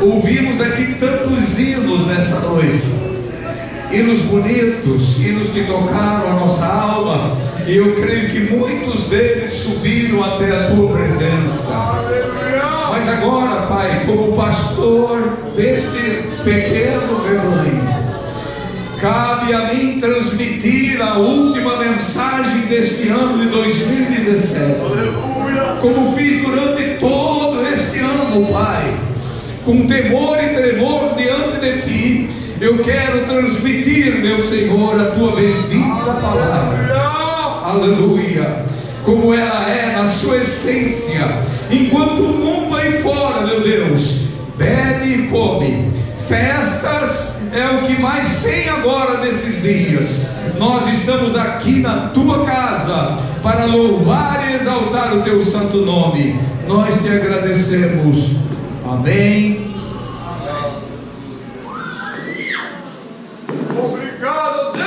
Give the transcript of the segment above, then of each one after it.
Ouvimos aqui tantos hinos nessa noite, hinos bonitos, hinos que tocaram a nossa alma, e eu creio que muitos deles subiram até a tua presença. Mas agora, Pai, como pastor deste pequeno rebanho, cabe a mim transmitir a última mensagem deste ano de 2017, como fiz durante todo este ano, Pai, com temor e tremor diante de Ti. Eu quero transmitir, meu Senhor, a Tua bendita palavra, aleluia, como ela é na sua essência, enquanto o mundo aí fora, meu Deus, bebe e come. Festas é o que mais tem agora nesses dias. Nós estamos aqui na tua casa para louvar e exaltar o teu santo nome. Nós te agradecemos. Amém. Obrigado, Deus.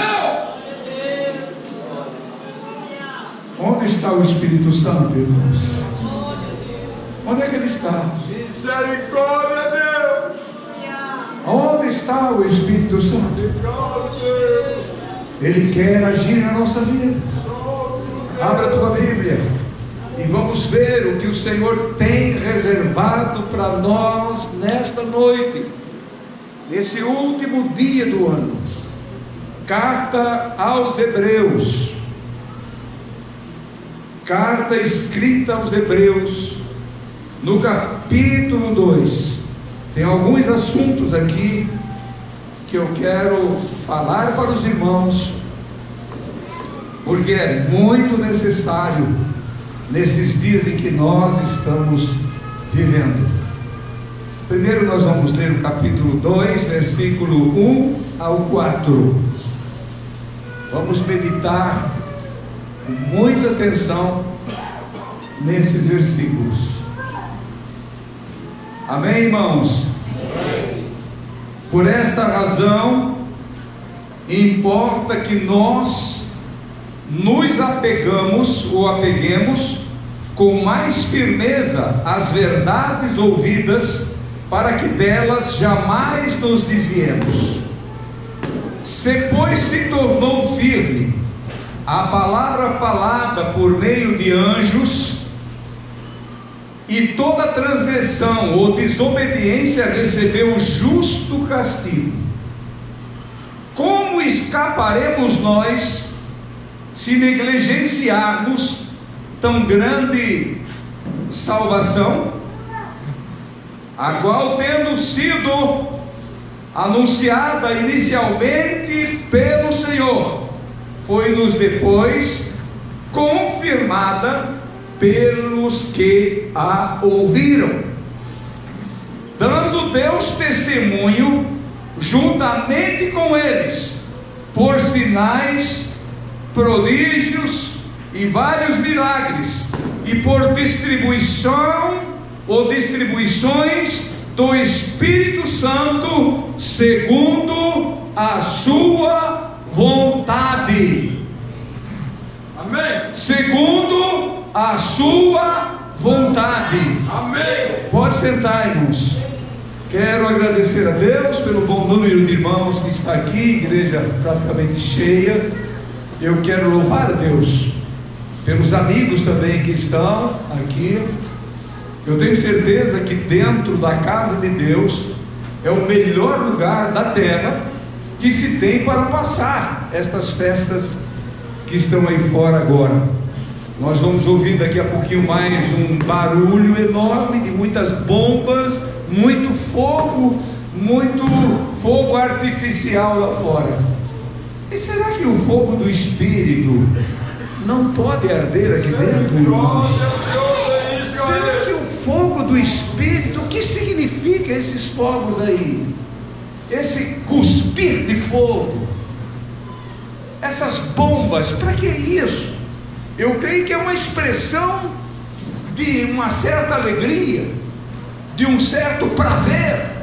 Onde está o Espírito Santo, irmãos? Onde é que ele está? Misericórdia, Deus. Onde está o Espírito Santo? Ele quer agir na nossa vida. Abra a tua Bíblia e vamos ver o que o Senhor tem reservado para nós nesta noite, nesse último dia do ano. Carta aos Hebreus, carta escrita aos Hebreus, no capítulo 2. Tem alguns assuntos aqui que eu quero falar para os irmãos, porque é muito necessário nesses dias em que nós estamos vivendo. Primeiro nós vamos ler o capítulo 2, versículo 1 ao 4. Vamos meditar com muita atenção nesses versículos. Amém, irmãos? Amém. Por esta razão, importa que nós nos apeguemos ou apeguemos com mais firmeza às verdades ouvidas, para que delas jamais nos desviemos. Se pois se tornou firme a palavra falada por meio de anjos, e toda transgressão ou desobediência recebeu justo castigo, como escaparemos nós se negligenciarmos tão grande salvação, a qual, tendo sido anunciada inicialmente pelo Senhor, foi-nos depois confirmada pelos que a ouviram, dando Deus testemunho juntamente com eles, por sinais, prodígios e vários milagres, e por distribuição ou distribuições do Espírito Santo, segundo a sua vontade. Amém. Segundo a sua vontade. Amém. Pode sentar, irmãos. Quero agradecer a Deus pelo bom número de irmãos que está aqui, igreja praticamente cheia. Eu quero louvar a Deus pelos amigos também que estão aqui. Eu tenho certeza que dentro da casa de Deus é o melhor lugar da terra que se tem para passar estas festas que estão aí fora agora. Nós vamos ouvir daqui a pouquinho mais um barulho enorme de muitas bombas, muito fogo artificial lá fora. E será que o fogo do Espírito não pode arder aqui dentro, irmãos? Será que o fogo do Espírito, o que significa esses fogos aí? Esse cuspir de fogo, essas bombas, para que isso? Eu creio que é uma expressão de uma certa alegria, de um certo prazer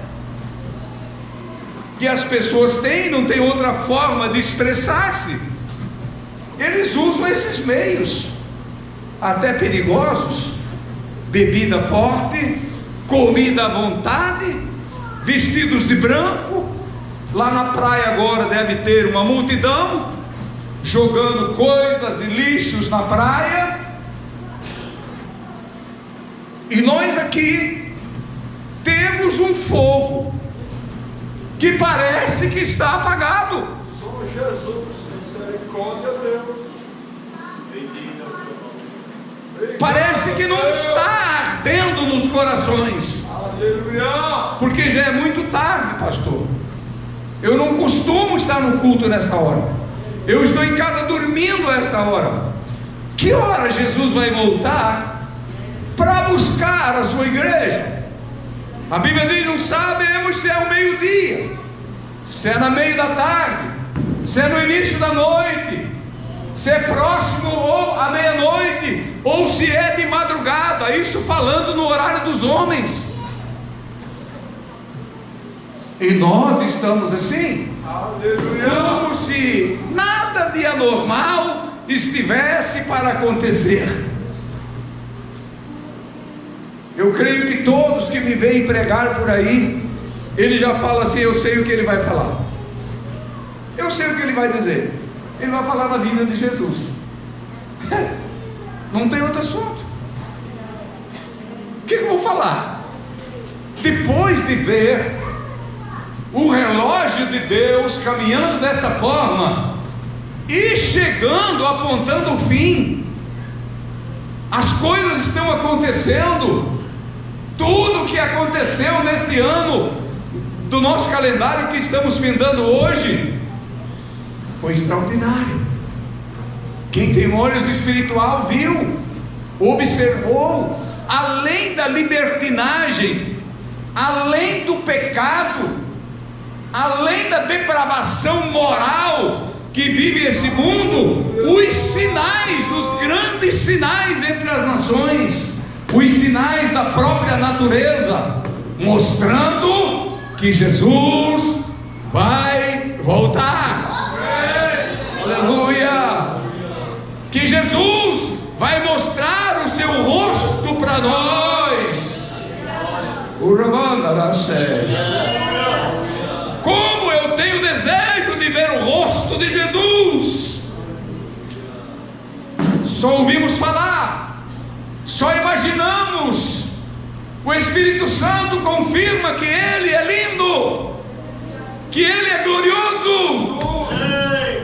que as pessoas têm, não tem outra forma de expressar-se. Eles usam esses meios, até perigosos: bebida forte, comida à vontade, vestidos de branco. Lá na praia agora deve ter uma multidão jogando coisas e lixos na praia, e nós aqui temos um fogo que parece que está apagado. Só Jesus, misericórdia a Deus. Parece que não está ardendo nos corações. Aleluia. Porque já é muito tarde, pastor. Eu não costumo estar no culto nessa hora. Eu estou em casa dormindo a esta hora. Que hora Jesus vai voltar para buscar a sua igreja? A Bíblia diz: não sabemos se é ao meio-dia, se é no meio da tarde, se é no início da noite, se é próximo ou à meia-noite, ou se é de madrugada. Isso falando no horário dos homens. E nós estamos assim, Aleluia. como se nada de anormal estivesse para acontecer. Eu creio que todos que me veem pregar por aí, ele já fala assim: eu sei o que ele vai falar, eu sei o que ele vai dizer. Ele vai falar da vinda de Jesus. Não tem outro assunto. O que eu vou falar? Depois de ver o relógio de Deus caminhando dessa forma e chegando, apontando o fim, as coisas estão acontecendo. Tudo que aconteceu neste ano do nosso calendário que estamos findando hoje foi extraordinário. Quem tem olhos espiritual viu, observou. Além da libertinagem, além do pecado, além da depravação moral que vive esse mundo, os sinais, os grandes sinais entre as nações, os sinais da própria natureza, mostrando que Jesus vai voltar. Aleluia! Que Jesus vai mostrar o seu rosto para nós. Como eu tenho desejo de ver o rosto de Jesus. Só ouvimos falar, só imaginamos. O Espírito Santo confirma que Ele é lindo, que Ele é glorioso.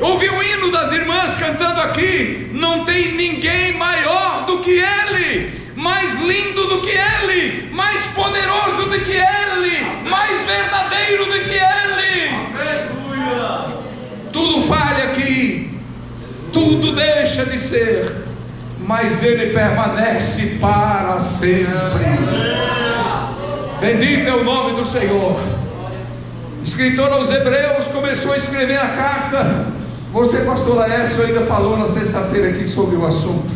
Ouvi o hino das irmãs cantando aqui: não tem ninguém maior do que Ele, mais lindo do que Ele, mais poderoso do que Ele, mais verdadeiro do que Ele. Aleluia. Tudo falha aqui, tudo deixa de ser, mas Ele permanece para sempre. Bendito é o nome do Senhor. O escritor aos Hebreus começou a escrever a carta. Você, pastor Laércio, ainda falou na sexta-feira aqui sobre o assunto.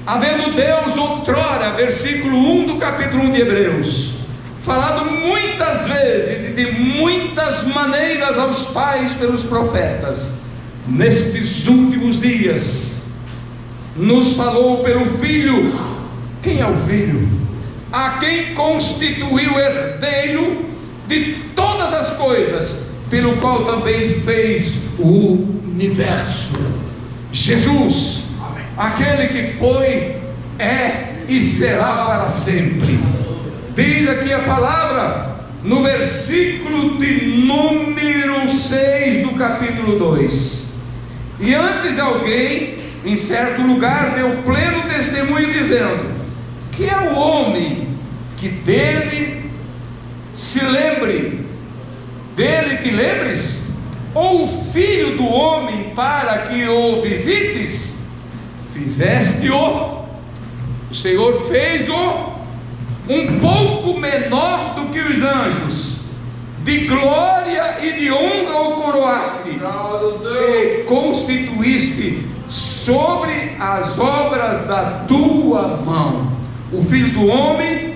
Havendo Deus outrora, versículo 1 do capítulo 1 de Hebreus, falado muitas vezes e de muitas maneiras aos pais pelos profetas, nestes últimos dias nos falou pelo Filho. Quem é o Filho? A quem constituiu herdeiro de todas as coisas, pelo qual também fez o universo. Jesus, aquele que foi, é e será para sempre. Diz aqui a palavra no versículo de número 6 do capítulo 2: e antes alguém em certo lugar deu pleno testemunho, dizendo: que é o homem que dele se lembre, dele te lembres, ou o filho do homem para que o visites? Fizeste-o, o Senhor fez-o um pouco menor do que os anjos, de glória e de honra o coroaste, e constituíste sobre as obras da tua mão. O filho do homem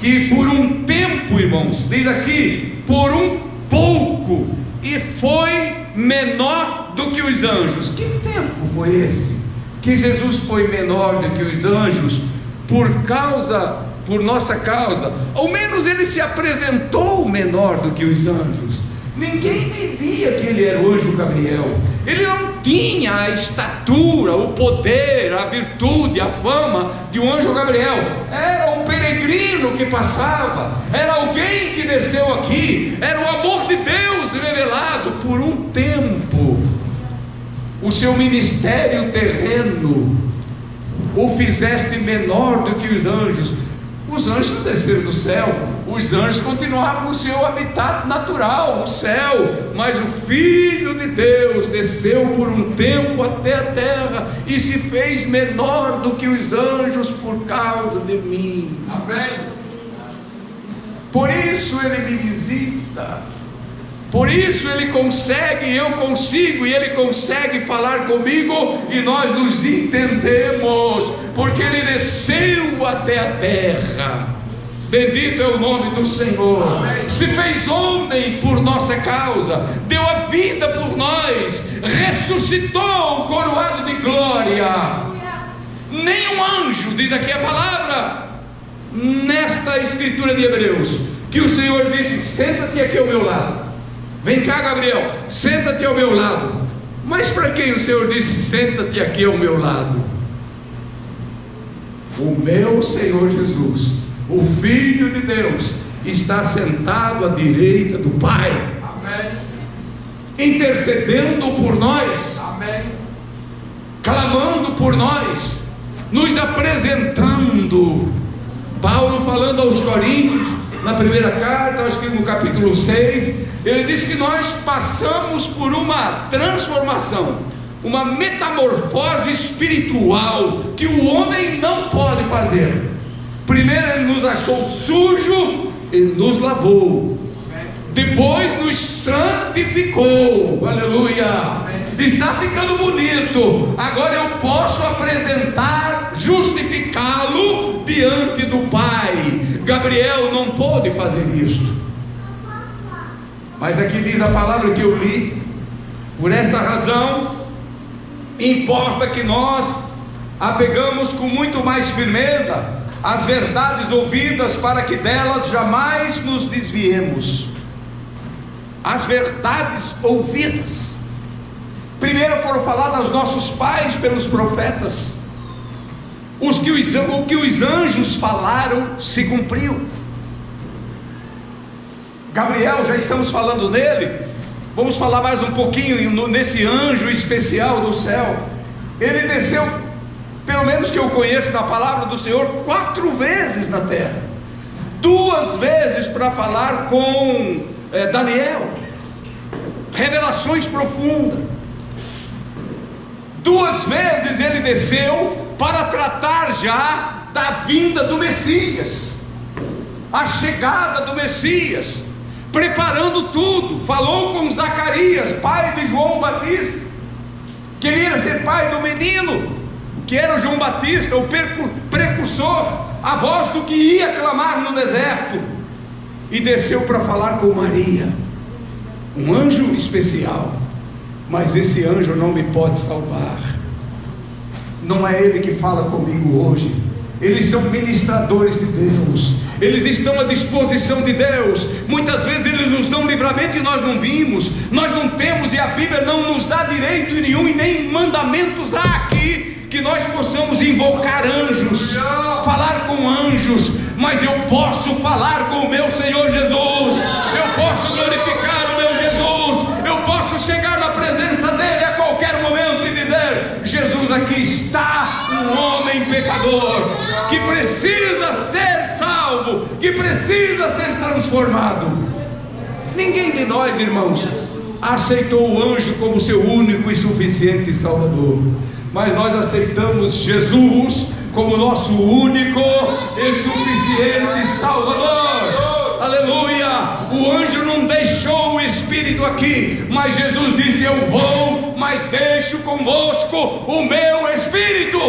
que por um tempo, irmãos, diz aqui, por um pouco, e foi menor do que os anjos. Que tempo foi esse que Jesus foi menor do que os anjos? Por causa por nossa causa. Ao menos ele se apresentou menor do que os anjos. Ninguém dizia que ele era o anjo Gabriel. Ele não tinha a estatura, o poder, a virtude, a fama de um anjo Gabriel. Era um peregrino que passava, era alguém que desceu aqui, era o amor de Deus revelado por um tempo. O seu ministério terreno o fizeste menor do que os anjos. Os anjos não desceram do céu, os anjos continuavam no seu habitat natural, o céu, mas o Filho de Deus desceu por um tempo até a terra e se fez menor do que os anjos por causa de mim. Amém. Por isso ele me visita, por isso ele consegue, eu consigo, e ele consegue falar comigo, e nós nos entendemos, porque ele desceu até a terra. Bendito é o nome do Senhor. Amém. Se fez homem por nossa causa, deu a vida por nós, ressuscitou coroado de glória. Nenhum anjo, diz aqui a palavra, nesta escritura de Hebreus, que o Senhor disse: senta-te aqui ao meu lado. Vem cá, Gabriel, senta-te ao meu lado. Mas para quem o Senhor disse: senta-te aqui ao meu lado? O meu Senhor Jesus, o Filho de Deus, está sentado à direita do Pai. Amém. Intercedendo por nós. Amém. Clamando por nós, nos apresentando. Paulo falando aos Coríntios, na primeira carta, acho que no capítulo 6, ele diz que nós passamos por uma transformação, uma metamorfose espiritual que o homem não pode fazer. Primeiro ele nos achou sujo, ele nos lavou, depois nos santificou, aleluia. Está ficando bonito, agora eu posso apresentar, justificá-lo diante do Pai. Gabriel não pôde fazer isso, mas aqui diz a palavra que eu li: por essa razão importa que nós apegamos com muito mais firmeza as verdades ouvidas, para que delas jamais nos desviemos. As verdades ouvidas primeiro foram faladas aos nossos pais pelos profetas. O que os anjos falaram se cumpriu. Gabriel, já estamos falando nele, vamos falar mais um pouquinho nesse anjo especial do céu. Ele desceu, pelo menos que eu conheço na palavra do Senhor, 4 vezes na terra. 2 vezes para falar com Daniel, revelações profundas. 2 vezes ele desceu para tratar já da vinda do Messias, a chegada do Messias, preparando tudo. Falou com Zacarias, pai de João Batista, queria ser pai do menino, que era o João Batista, o precursor, a voz do que ia clamar no deserto, e desceu para falar com Maria, um anjo especial. Mas esse anjo não me pode salvar. Não é ele que fala comigo hoje. Eles são ministradores de Deus, eles estão à disposição de Deus. Muitas vezes eles nos dão livramento e nós não vimos, nós não temos, e a Bíblia não nos dá direito nenhum, e nem mandamentos há aqui que nós possamos invocar anjos, falar com anjos. Mas eu posso falar com o meu Senhor Jesus, eu posso glorificar o meu Jesus, eu posso chegar na presença dele a qualquer momento e dizer: Jesus, aqui está um homem pecador que precisa ser salvo, que precisa ser transformado. Ninguém de nós, irmãos, aceitou o anjo como seu único e suficiente Salvador, mas nós aceitamos Jesus como nosso único e suficiente Salvador. Aleluia! O anjo não deixou o Espírito aqui, mas Jesus disse: eu vou, mas deixo convosco o meu Espírito.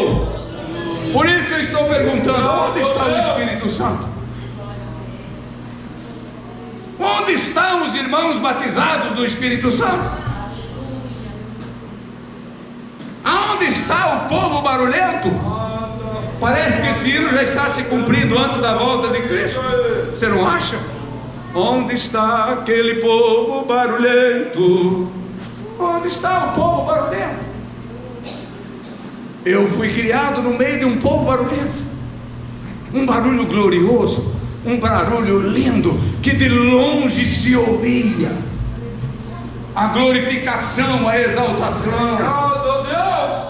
Por isso eu estou perguntando: onde está o Espírito Santo? Onde estão os irmãos batizados do Espírito Santo? Aonde está o povo barulhento? Parece que esse hino já está se cumprindo antes da volta de Cristo. Você não acha? Onde está aquele povo barulhento? Onde está o povo barulhento? Eu fui criado no meio de um povo barulhento. Um barulho glorioso, um barulho lindo, que de longe se ouvia a glorificação, a exaltação,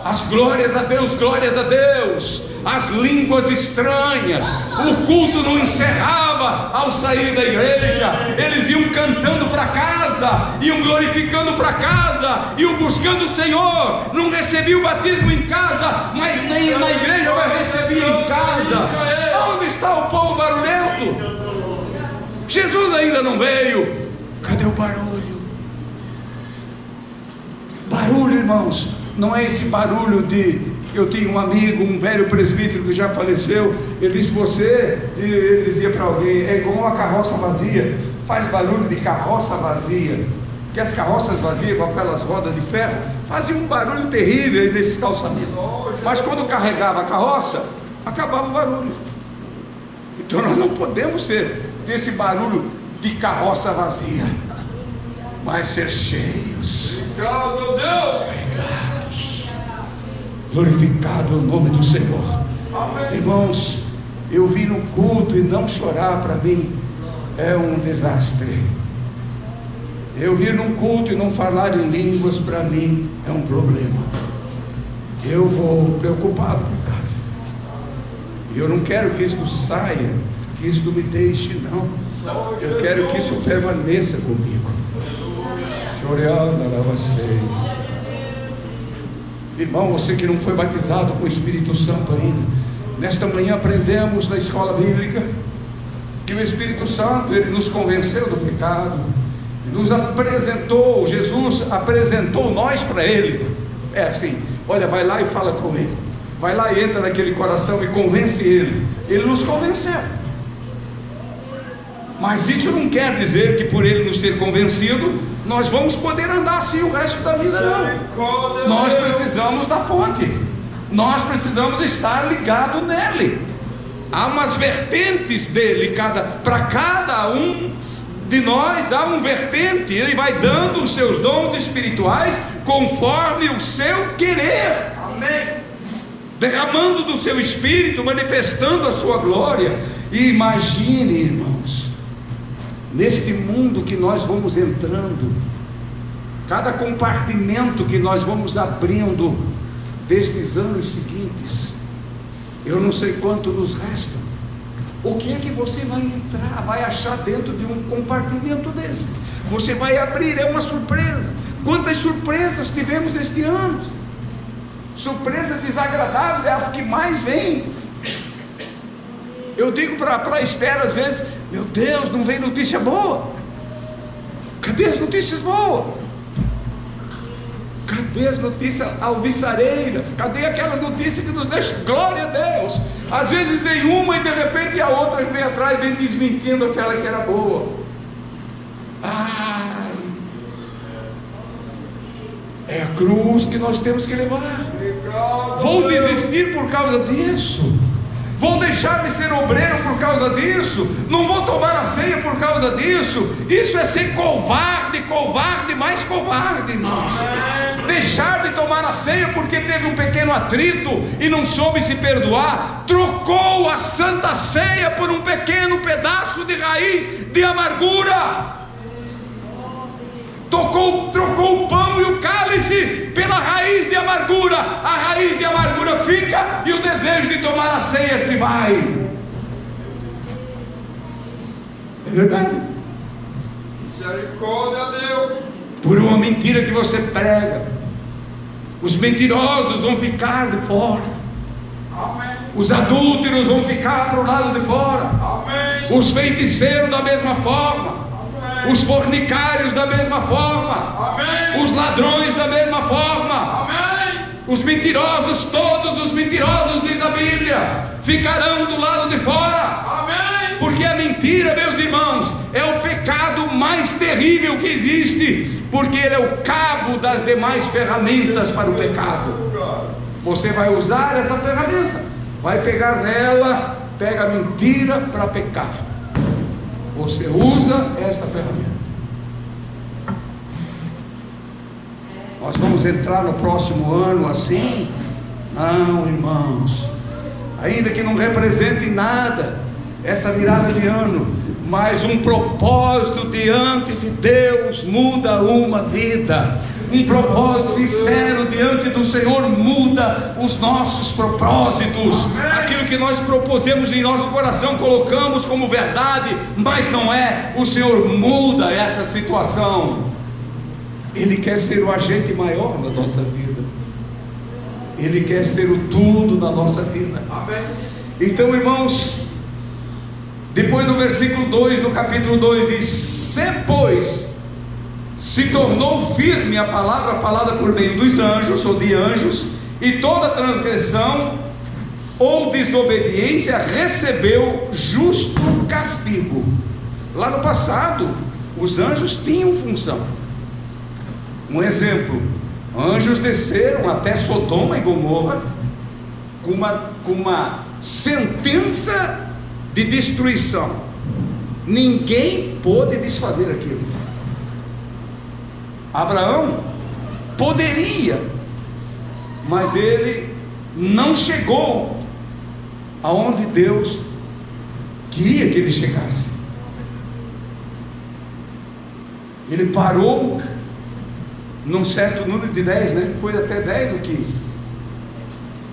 as glórias a Deus, as línguas estranhas. O culto não encerrava ao sair da igreja, eles iam cantando para casa, iam glorificando para casa, iam buscando o Senhor. Não recebia o batismo em casa, mas nem na igreja, mas recebia em casa. Onde está o povo barulhento? Jesus ainda não veio. Cadê o barulho? Barulho, irmãos, não é esse barulho de... Eu tinha um amigo, um velho presbítero que já faleceu. Ele disse: ele dizia para alguém, é igual uma carroça vazia, faz barulho de carroça vazia. Que as carroças vazias, com aquelas rodas de ferro, faziam um barulho terrível aí nesses calçamentos. Mas quando carregava a carroça, acabava o barulho. Então nós não podemos ter esse barulho de carroça vazia, mas ser cheios. Obrigado, Deus. Glorificado o nome do Senhor. Amém. Irmãos, eu vim no culto e não chorar para mim é um desastre. Eu vir num culto e não falar em línguas para mim é um problema. Eu vou preocupado por casa. Eu não quero que isso saia, que isso me deixe, não. Eu quero que isso permaneça comigo. Choreando, lavacei. Irmão, você que não foi batizado com o Espírito Santo ainda, nesta manhã aprendemos na escola bíblica que o Espírito Santo, ele nos convenceu do pecado, nos apresentou, Jesus apresentou nós para Ele. É assim, olha, vai lá e fala com Ele, vai lá e entra naquele coração e convence Ele. Ele nos convenceu, mas isso não quer dizer que por Ele nos ter convencido nós vamos poder andar assim o resto da vida, não. Nós precisamos da fonte, nós precisamos estar ligados nele. Há umas vertentes dele, para cada um de nós há um vertente. Ele vai dando os seus dons espirituais conforme o seu querer. Amém. Derramando do seu espírito, manifestando a sua glória. E imagine, irmãos, neste mundo que nós vamos entrando, cada compartimento que nós vamos abrindo destes anos seguintes, eu não sei quanto nos resta. O que é que você vai entrar, vai achar dentro de um compartimento desse? Você vai abrir, é uma surpresa. Quantas surpresas tivemos este ano? Surpresas desagradáveis, é as que mais vêm. Eu digo para a Esther às vezes: meu Deus, não vem notícia boa. Cadê as notícias boas? Cadê as notícias alvissareiras? Cadê aquelas notícias que nos deixam, glória a Deus? Às vezes vem uma e de repente a outra vem atrás, vem desmentindo aquela que era boa. Ai, é a cruz que nós temos que levar. Vou desistir por causa disso? Vou deixar de ser obreiro por causa disso? Não vou tomar a ceia por causa disso? Isso é ser covarde, covarde, mais covarde, irmãos. Deixar de tomar a ceia porque teve um pequeno atrito e não soube se perdoar, trocou a santa ceia por um pequeno pedaço de raiz de amargura. Trocou o pão e o cálice pela raiz de amargura. A raiz de amargura fica e o desejo de tomar a ceia se vai. É verdade. Misericórdia a Deus. Por uma mentira que você prega, os mentirosos vão ficar de fora. Amém. Os adúlteros vão ficar para o lado de fora. Amém. Os feiticeiros da mesma forma. Os fornicários da mesma forma. Amém. Os ladrões da mesma forma. Amém. Os mentirosos, todos os mentirosos, diz a Bíblia, ficarão do lado de fora. Amém. Porque a mentira, meus irmãos, é o pecado mais terrível que existe, porque ele é o cabo das demais ferramentas para o pecado. Você vai usar essa ferramenta, vai pegar nela, pega a mentira para pecar. Você usa essa ferramenta. Nós vamos entrar no próximo ano assim? Não, irmãos. Ainda que não represente nada essa virada de ano, mas um propósito diante de Deus muda uma vida. Um propósito sincero diante do Senhor muda os nossos propósitos. Aquilo que nós propusemos em nosso coração, colocamos como verdade, mas não é. O Senhor muda essa situação. Ele quer ser o agente maior da nossa vida. Ele quer ser o tudo da nossa vida. Amém. Então, irmãos, depois do versículo 2 do capítulo 2 diz: pois se tornou firme a palavra falada por meio dos anjos ou de anjos, e toda transgressão ou desobediência recebeu justo castigo. Lá no passado, os anjos tinham função. Um exemplo: anjos desceram até Sodoma e Gomorra com uma sentença de destruição. Ninguém pôde desfazer aquilo. Abraão poderia, mas ele não chegou aonde Deus queria que ele chegasse. Ele parou num certo número de 10, né? Foi até 10 ou 15?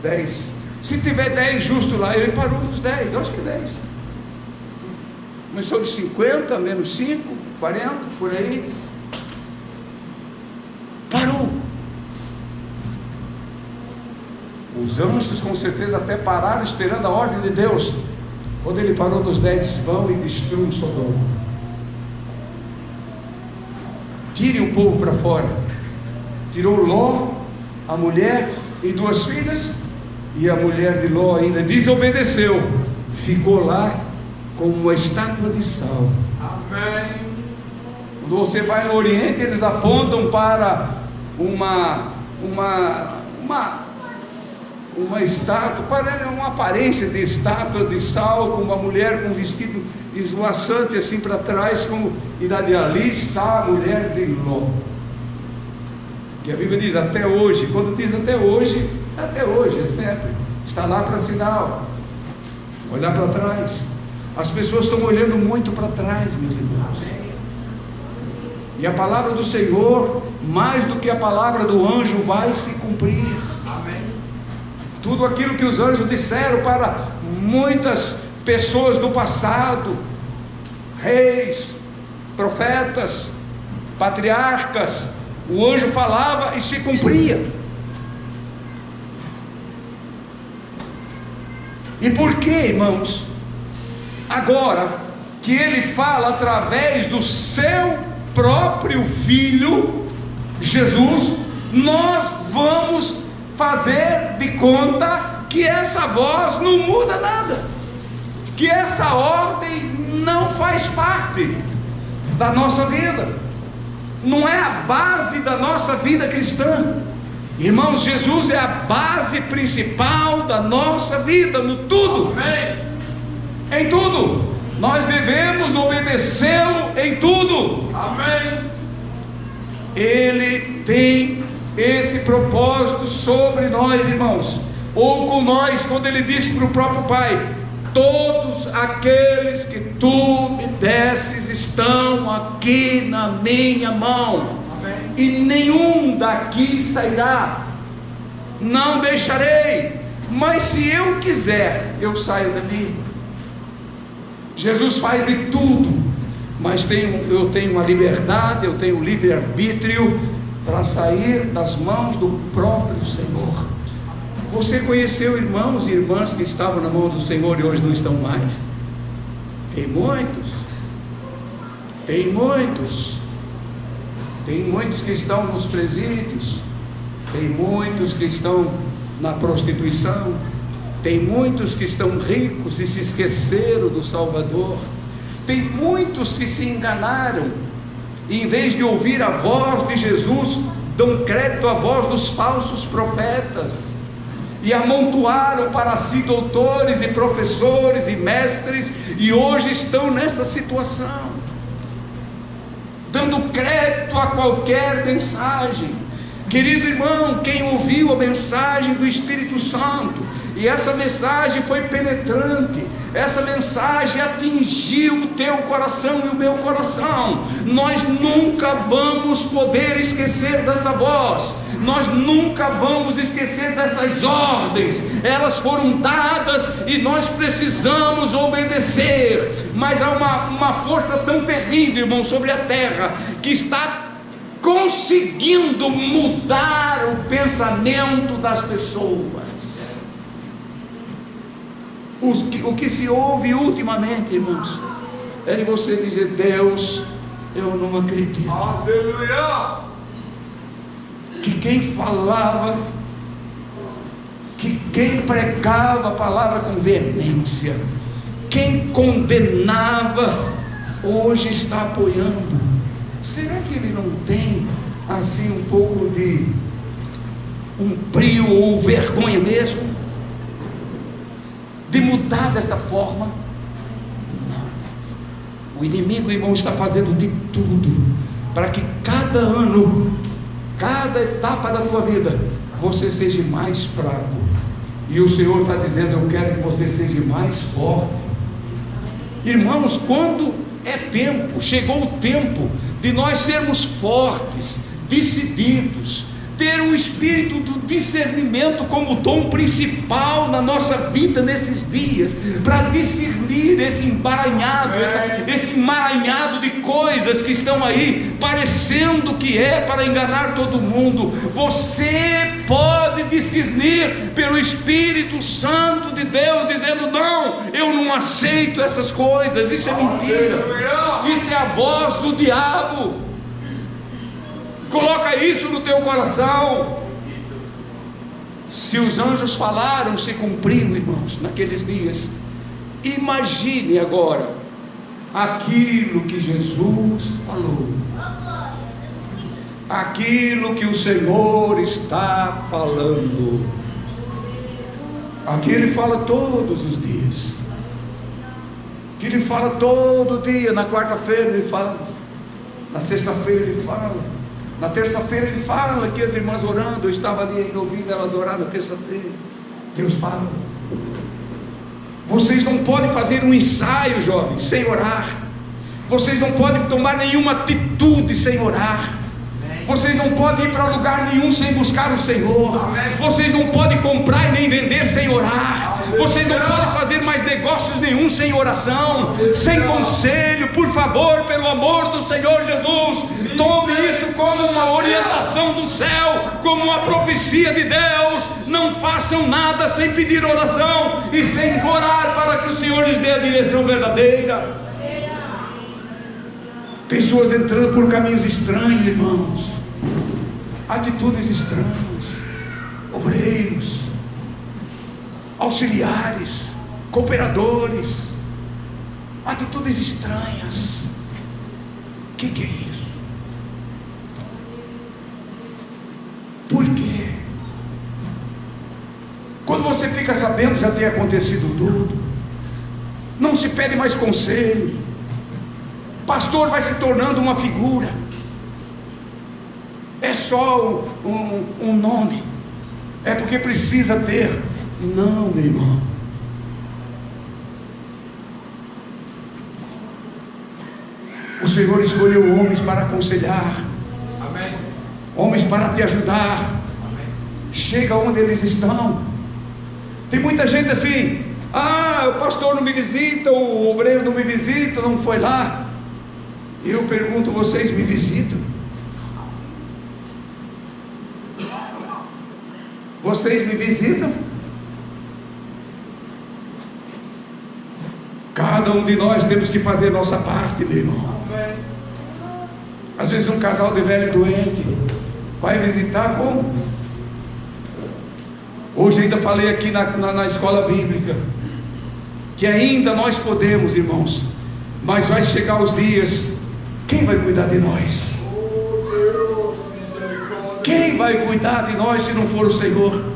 10. Se tiver 10 justos lá, ele parou nos 10, eu acho que 10. Começou de 50, menos 5, 40, por aí. Parou. Os anjos com certeza até pararam esperando a ordem de Deus. Quando ele parou nos 10, vão e destruam Sodoma. Tirem o povo para fora. Tirou Ló, a mulher e 2 filhas, e a mulher de Ló ainda desobedeceu, ficou lá como uma estátua de sal. Amém. Quando você vai no Oriente, eles apontam para uma estátua, parece uma aparência de estátua de sal, com uma mulher com um vestido esvoaçante assim para trás, e ali está a mulher de Ló. Que a Bíblia diz até hoje. Quando diz até hoje, é sempre. Está lá para sinal. Olhar para trás. As pessoas estão olhando muito para trás, meus irmãos. E a palavra do Senhor, mais do que a palavra do anjo, vai se cumprir. Amém. Tudo aquilo que os anjos disseram para muitas pessoas do passado, reis, profetas, patriarcas, o anjo falava e se cumpria. E por que, irmãos, agora que ele fala através do seu próprio Filho, Jesus, nós vamos fazer de conta que essa voz não muda nada, que essa ordem não faz parte da nossa vida, não é a base da nossa vida cristã. Irmãos, Jesus é a base principal da nossa vida, no tudo. Amém. Em tudo nós devemos obedecê-lo, em tudo. Amém. Ele tem esse propósito sobre nós, irmãos, ou com nós, quando ele disse para o próprio Pai: todos aqueles que tu me desses estão aqui na minha mão. Amém. E nenhum daqui sairá, não deixarei, mas se eu quiser, eu saio dali. Jesus faz de tudo, mas eu tenho uma liberdade, eu tenho livre-arbítrio para sair das mãos do próprio Senhor. Você conheceu irmãos e irmãs que estavam na mão do Senhor e hoje não estão mais? Tem muitos que estão nos presídios, tem muitos que estão na prostituição, tem muitos que estão ricos e se esqueceram do Salvador, tem muitos que se enganaram, e em vez de ouvir a voz de Jesus, dão crédito à voz dos falsos profetas. e amontoaram para si doutores e professores e mestres, e hoje estão nessa situação, dando crédito a qualquer mensagem. Querido irmão, quem ouviu a mensagem do Espírito Santo, e essa mensagem foi penetrante, essa mensagem atingiu o teu coração e o meu coração, nós nunca vamos poder esquecer dessa voz, nós nunca vamos esquecer dessas ordens, elas foram dadas e nós precisamos obedecer. Mas há uma força tão terrível, irmão, sobre a terra, que está conseguindo mudar o pensamento das pessoas. O que se ouve ultimamente, irmãos, é de você dizer: Deus, eu não acredito. Aleluia! Que quem falava, que quem pregava a palavra com veemência, quem condenava, hoje está apoiando. Será que ele não tem assim um pouco de um brio ou vergonha mesmo de mudar dessa forma? Não. O inimigo, irmão, está fazendo de tudo para que cada ano, cada etapa da tua vida, você seja mais fraco. E o Senhor está dizendo: eu quero que você seja mais forte. Irmãos, quando é tempo, chegou o tempo de nós sermos fortes, decididos, ter o espírito do discernimento como dom principal na nossa vida nesses dias, para discernir esse emaranhado de coisas que estão aí, parecendo que é para enganar todo mundo. Você pode discernir pelo Espírito Santo de Deus, dizendo: não, eu não aceito essas coisas, isso é mentira, isso é a voz do diabo. Coloca isso no teu coração. Se os anjos falaram, se cumpriram, irmãos, naqueles dias. Imagine agora aquilo que Jesus falou, aquilo que o Senhor está falando. Aqui Ele fala todos os dias, que Ele fala todo dia. Na quarta-feira Ele fala, na sexta-feira Ele fala, na terça-feira Ele fala que as irmãs orando, eu estava ali ainda ouvindo elas orar na terça-feira. Deus fala. Vocês não podem fazer um ensaio, jovens, sem orar. Vocês não podem tomar nenhuma atitude sem orar. Vocês não podem ir para lugar nenhum sem buscar o Senhor. Vocês não podem comprar e nem vender sem orar. Vocês não podem fazer mais negócios nenhum sem oração, sem conselho. Por favor, pelo amor do Senhor Jesus, tome isso como uma orientação do céu, como uma profecia de Deus. Não façam nada sem pedir oração e sem orar para que o Senhor lhes dê a direção verdadeira. Pessoas entrando por caminhos estranhos, irmãos, atitudes estranhas, obreiros, auxiliares, cooperadores, atitudes estranhas. O que é isso? Por quê? Quando você fica sabendo, já tem acontecido tudo, não se pede mais conselho. Pastor vai se tornando uma figura, é só um nome, é porque precisa ter. Não, meu irmão. O Senhor escolheu homens para aconselhar. Amém. Homens para te ajudar. Amém. Chega onde eles estão. Tem muita gente assim: o pastor não me visita, o obreiro não me visita, não foi lá. Eu pergunto: vocês me visitam? Vocês me visitam? Cada um de nós temos que fazer nossa parte, meu irmão. Às vezes um casal de velho doente vai visitar como? Hoje ainda falei aqui na escola bíblica que ainda nós podemos, irmãos, mas vai chegar os dias. Quem vai cuidar de nós? Quem vai cuidar de nós se não for o Senhor?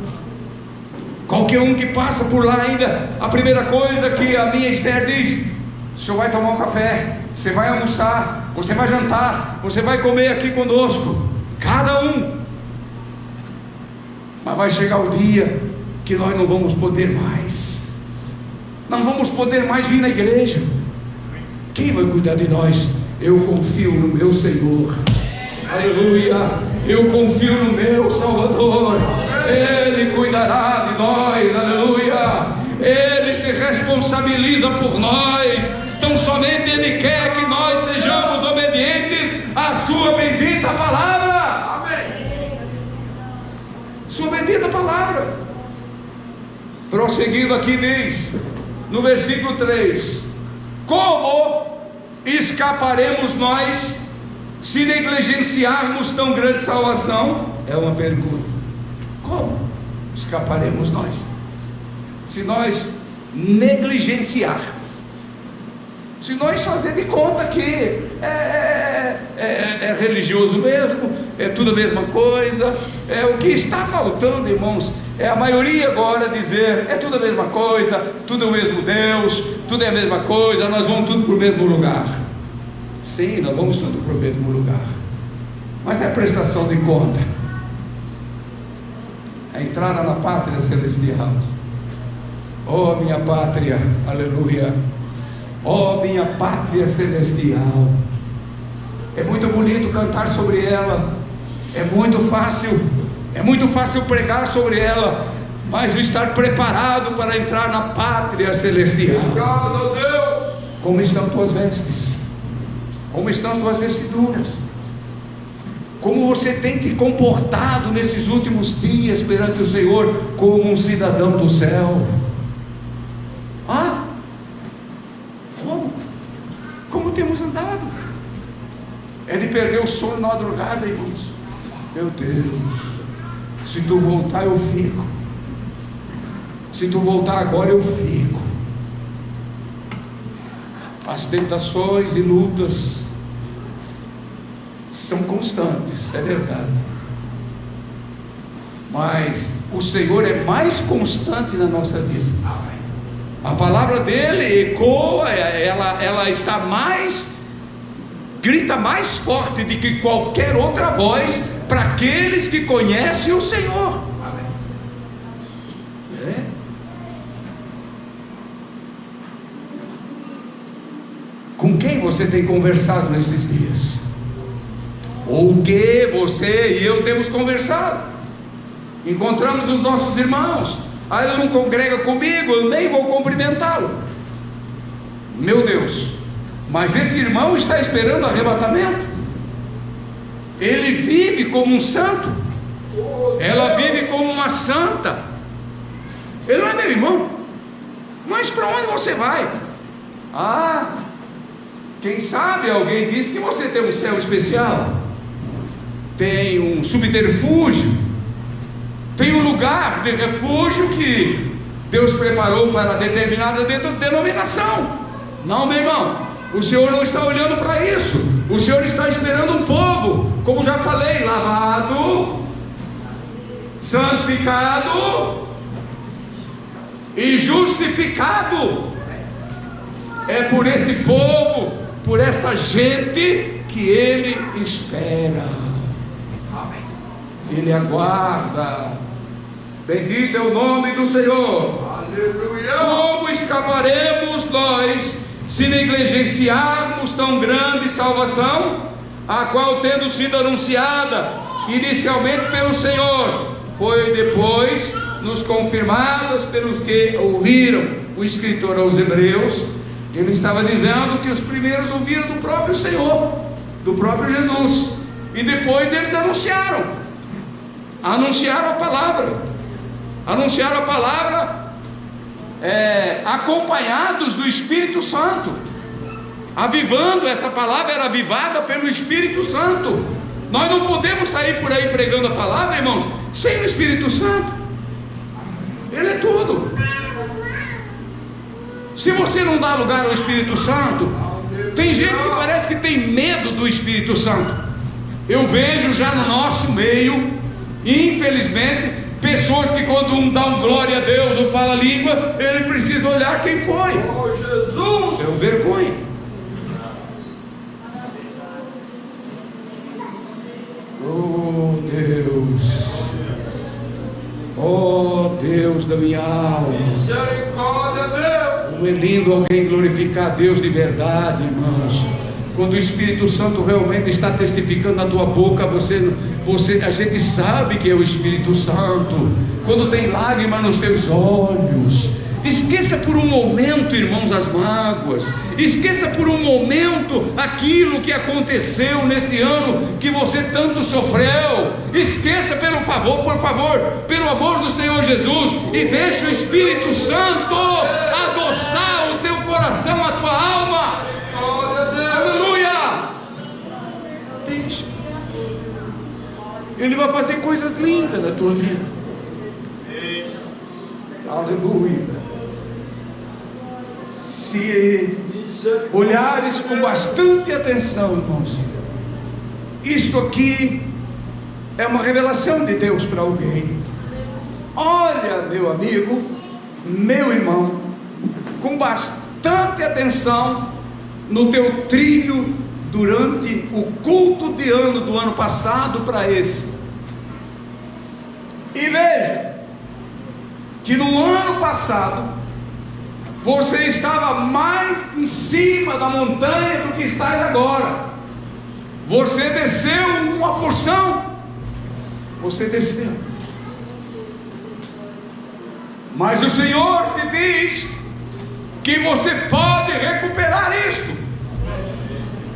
Qualquer um que passa por lá ainda, a primeira coisa que a minha Esther diz: o senhor vai tomar um café, você vai almoçar, você vai jantar, você vai comer aqui conosco, cada um. Mas vai chegar o dia que nós não vamos poder mais, não vamos poder mais vir na igreja. Quem vai cuidar de nós? Eu confio no meu Senhor, aleluia, eu confio no meu Salvador, Ele cuidará de nós, aleluia, Ele se responsabiliza por nós, então somente Ele quer que nós sejamos obedientes à sua bendita palavra, amém, sua bendita palavra. Prosseguindo aqui diz, no versículo 3, como escaparemos nós se negligenciarmos tão grande salvação? É uma pergunta. Como escaparemos nós se nós negligenciar, se nós fazer de conta que é religioso mesmo, é tudo a mesma coisa? É o que está faltando, irmãos, é a maioria agora dizer: é tudo a mesma coisa, tudo é o mesmo Deus, tudo é a mesma coisa, nós vamos tudo para o mesmo lugar. Sim, nós vamos tudo para o mesmo lugar, mas é prestação de conta, a entrada na pátria celestial. Oh minha pátria, aleluia, oh minha pátria celestial. É muito bonito cantar sobre ela, é muito fácil pregar sobre ela, mas o estar preparado para entrar na pátria celestial. Obrigado, Deus. Como estão tuas vestes? Como estão tuas vestiduras? Como você tem se comportado nesses últimos dias perante o Senhor como um cidadão do céu? Como temos andado? Ele perdeu o sono na madrugada, irmãos. Meu Deus, se tu voltar eu fico, se tu voltar agora eu fico. As tentações e lutas são constantes, é verdade, mas o Senhor é mais constante na nossa vida. A palavra dele ecoa, ela está mais, grita mais forte do que qualquer outra voz para aqueles que conhecem o Senhor. Com quem você tem conversado nesses dias? Ou o que você e eu temos conversado? Encontramos os nossos irmãos, ele não congrega comigo, eu nem vou cumprimentá-lo. Meu Deus, mas esse irmão está esperando arrebatamento. Ele vive como um santo, ela vive como uma santa. Ele não é meu irmão, mas para onde você vai? Quem sabe alguém disse que você tem um céu especial, tem um subterfúgio, tem um lugar de refúgio que Deus preparou para determinada denominação. Não, meu irmão, o Senhor não está olhando para isso. O Senhor está esperando um povo, como já falei, lavado, santificado e justificado. É por esse povo, por essa gente que Ele espera, Ele aguarda. Bendito é o nome do Senhor. Aleluia. Como escaparemos nós se negligenciarmos tão grande salvação, a qual, tendo sido anunciada inicialmente pelo Senhor, foi depois nos confirmadas pelos que ouviram? O escritor aos Hebreus, ele estava dizendo que os primeiros ouviram do próprio Senhor, do próprio Jesus, e depois eles anunciaram a palavra, acompanhados do Espírito Santo, avivando. Essa palavra era avivada pelo Espírito Santo. Nós não podemos sair por aí pregando a palavra, irmãos, sem o Espírito Santo. Ele é tudo. Se você não dá lugar ao Espírito Santo, tem gente que parece que tem medo do Espírito Santo. Eu vejo já no nosso meio, infelizmente, Pessoas que quando um dá um glória a Deus ou fala língua, ele precisa olhar quem foi. Oh, Jesus! É uma vergonha. Oh Deus, oh Deus da minha alma. Misericórdia, Deus! Como é lindo alguém glorificar a Deus de verdade, irmãos. Quando o Espírito Santo realmente está testificando na tua boca, a gente sabe que é o Espírito Santo. Quando tem lágrima nos teus olhos, esqueça por um momento, irmãos, as mágoas. Esqueça por um momento aquilo que aconteceu nesse ano que você tanto sofreu. Esqueça, por favor, pelo amor do Senhor Jesus, e deixe o Espírito Santo adoçar o teu coração, a tua alma. Aleluia! Deixa. Ele vai fazer coisas lindas na tua vida. Aleluia. Se olhares com bastante atenção, irmãos, isto aqui é uma revelação de Deus para alguém. Olha, meu amigo, meu irmão, com bastante atenção no teu trilho durante o culto de ano do ano passado para esse, e veja que no ano passado você estava mais em cima da montanha do que estás agora. Você desceu uma porção, você desceu, mas o Senhor te diz que você pode recuperar isto,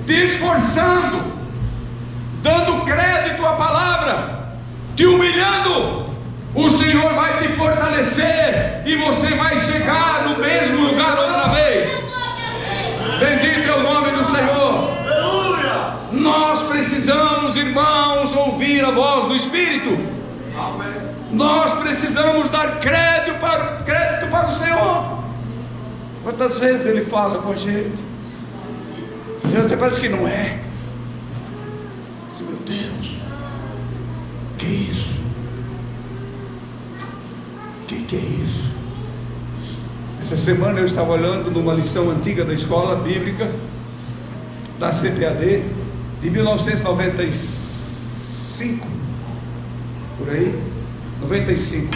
te esforçando, dando crédito à palavra, te humilhando. O Senhor vai te fortalecer e você vai chegar no mesmo lugar outra vez. Bendito é o nome do Senhor. Aleluia! Nós precisamos, irmãos, ouvir a voz do Espírito. Amém. Nós precisamos dar crédito para o Senhor. Quantas vezes Ele fala com a gente? Até parece que não é. Meu Deus, que isso? Que é isso? Essa semana eu estava olhando numa lição antiga da escola bíblica da CPAD de 1995, por aí, 95.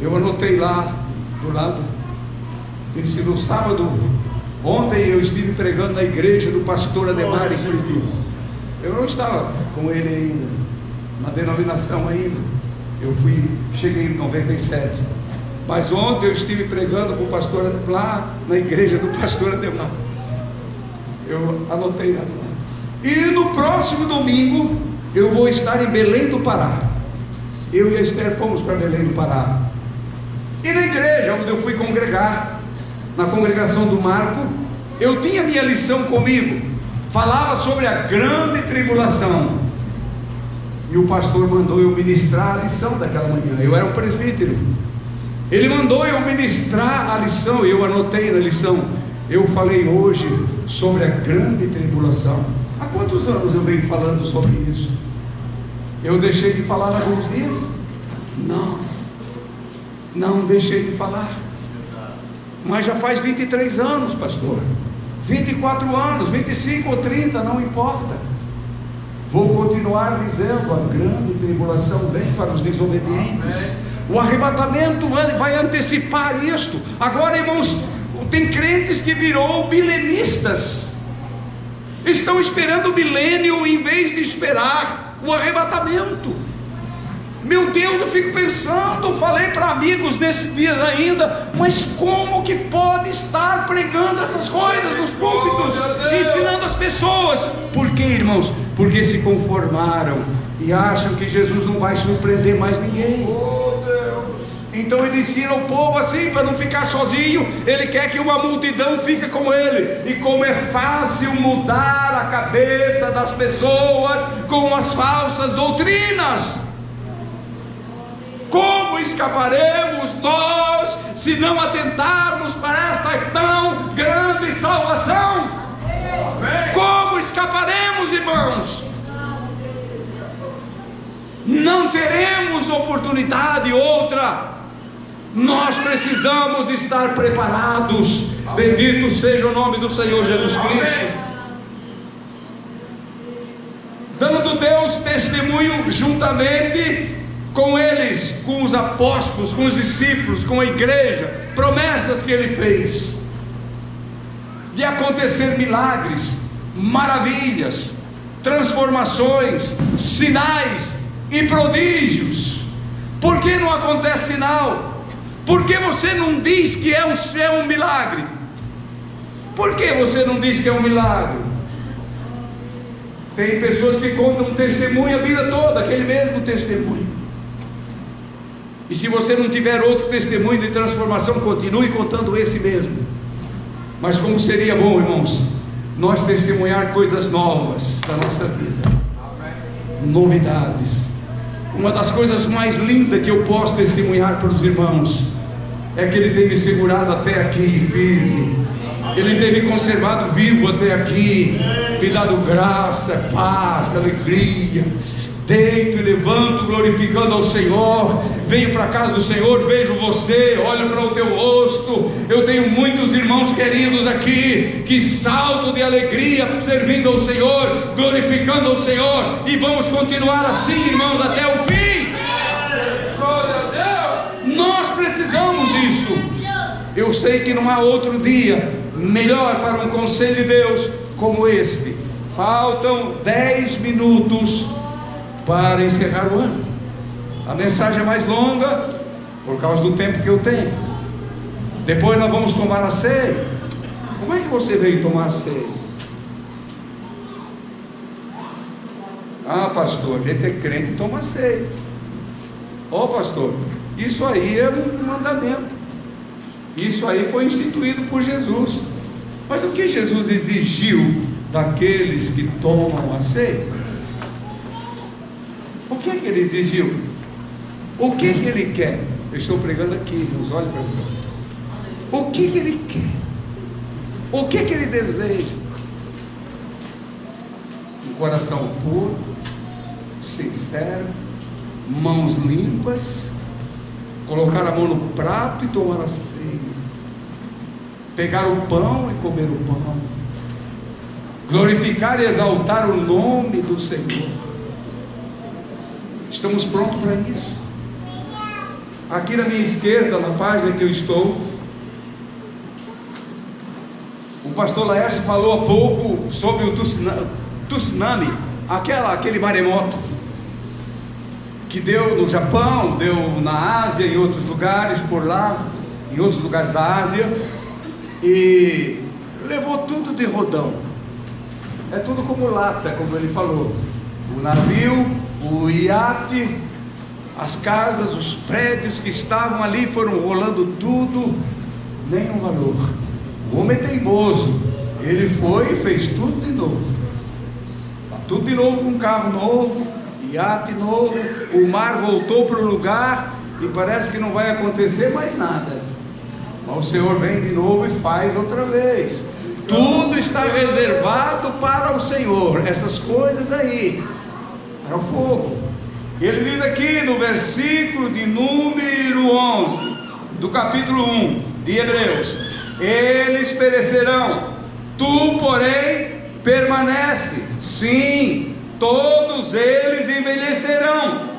Eu anotei lá do lado, disse: no sábado, ontem eu estive pregando na igreja do pastor Ademar em Curitiba. Eu não estava com ele ainda, na denominação ainda. Cheguei em 97, mas ontem eu estive pregando com o pastor lá na igreja do pastor Ademar. Eu anotei lá. E no próximo domingo eu vou estar em Belém do Pará. Eu e a Esther fomos para Belém do Pará. E na igreja onde eu fui congregar, na congregação do Marco, eu tinha minha lição comigo, falava sobre a grande tribulação. E o pastor mandou eu ministrar a lição daquela manhã. Eu era um presbítero. Ele mandou eu ministrar a lição. Eu anotei na lição. Eu falei hoje sobre a grande tribulação. Há quantos anos eu venho falando sobre isso? Eu deixei de falar há alguns dias? Não deixei de falar. Mas já faz 23 anos, pastor. 24 anos, 25 ou 30, não importa. Vou continuar dizendo: a grande tribulação vem para os desobedientes. O arrebatamento vai antecipar isto. Agora, irmãos, tem crentes que virou milenistas, estão esperando o milênio em vez de esperar o arrebatamento. Meu Deus, eu fico pensando, falei para amigos nesses dias ainda, mas como que pode estar pregando essas coisas nos púlpitos, ensinando as pessoas? Por quê, irmãos? Porque se conformaram e acham que Jesus não vai surpreender mais ninguém. Oh, Deus! Então ele ensina o povo assim, para não ficar sozinho. Ele quer que uma multidão fique com ele. E como é fácil mudar a cabeça das pessoas com as falsas doutrinas. Como escaparemos nós se não atentarmos para esta tão grande salvação? Amém. Como escaparemos, irmãos? não teremos oportunidade outra. Nós precisamos estar preparados. Bendito seja o nome do Senhor Jesus Cristo. Dando Deus testemunho juntamente com eles, com os apóstolos, com os discípulos, com a igreja, promessas que Ele fez, de acontecer milagres, maravilhas, transformações, sinais e prodígios. Por que não acontece sinal? Por que você não diz que é um milagre? Por que você não diz que é um milagre? Tem pessoas que contam um testemunho a vida toda, aquele mesmo testemunho. E se você não tiver outro testemunho de transformação, continue contando esse mesmo. Mas como seria bom, irmãos, nós testemunhar coisas novas da nossa vida. Novidades. Uma das coisas mais lindas que eu posso testemunhar para os irmãos é que Ele tem me segurado até aqui firme. Ele tem me conservado vivo até aqui, me dado graça, paz, alegria. Deito e levanto glorificando ao Senhor. Venho para a casa do Senhor, vejo você, olho para o teu rosto. Eu tenho muitos irmãos queridos aqui que saltam de alegria servindo ao Senhor, glorificando ao Senhor. E vamos continuar assim, irmãos, até o fim. Glória a Deus. Nós precisamos disso. Eu sei que não há outro dia melhor para um conselho de Deus como este. Faltam 10 minutos para encerrar o ano. A mensagem é mais longa por causa do tempo que eu tenho. Depois nós vamos tomar a ceia. Como é que você veio tomar a ceia? Ah, pastor, a gente é crente e toma a ceia. Ó, pastor, isso aí é um mandamento. Isso aí foi instituído por Jesus. Mas o que Jesus exigiu daqueles que tomam a ceia? O que é que Ele exigiu? O que é que Ele quer? Eu estou pregando aqui, irmãos, olhem para mim. O que é que Ele quer? O que é que Ele deseja? Um coração puro, sincero, mãos limpas, colocar a mão no prato e tomar a ceia, pegar o pão e comer o pão, glorificar e exaltar o nome do Senhor. Estamos prontos para isso? Aqui na minha esquerda, na página que eu estou, o pastor Laércio falou há pouco sobre o tsunami, aquele maremoto que deu no Japão, deu na Ásia, em outros lugares por lá, em outros lugares da Ásia, e levou tudo de rodão. É tudo como lata, como ele falou. O navio, o iate, as casas, os prédios que estavam ali foram rolando tudo, nenhum valor. O homem é teimoso, ele foi e fez tudo de novo. Tudo de novo, com um carro novo, iate novo, o mar voltou para o lugar e parece que não vai acontecer mais nada. Mas o Senhor vem de novo e faz outra vez. Tudo está reservado para o Senhor, essas coisas aí, para o fogo. Ele diz aqui no versículo de número 11 do capítulo 1 de Hebreus: eles perecerão, tu porém permanece. Sim, todos eles envelhecerão.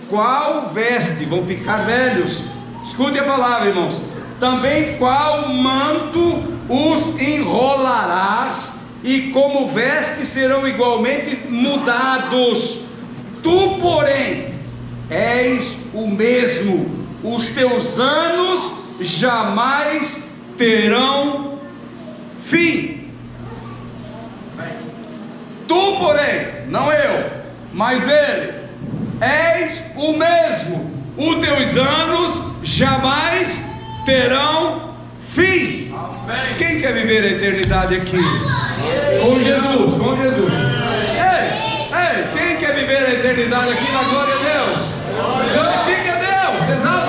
Qual veste? Vão ficar velhos. Escute a palavra, irmãos. Também qual manto os enrolarás, e como vestes serão igualmente mudados. Tu, porém, és o mesmo, os teus anos jamais terão fim. Tu, porém, não eu, mas ele, és o mesmo, os teus anos jamais terão fim. Amém. Quem quer viver a eternidade aqui? Com Jesus, com Jesus. Ei, quem quer viver a eternidade aqui na glória a Deus? Glorifique a Deus, exalta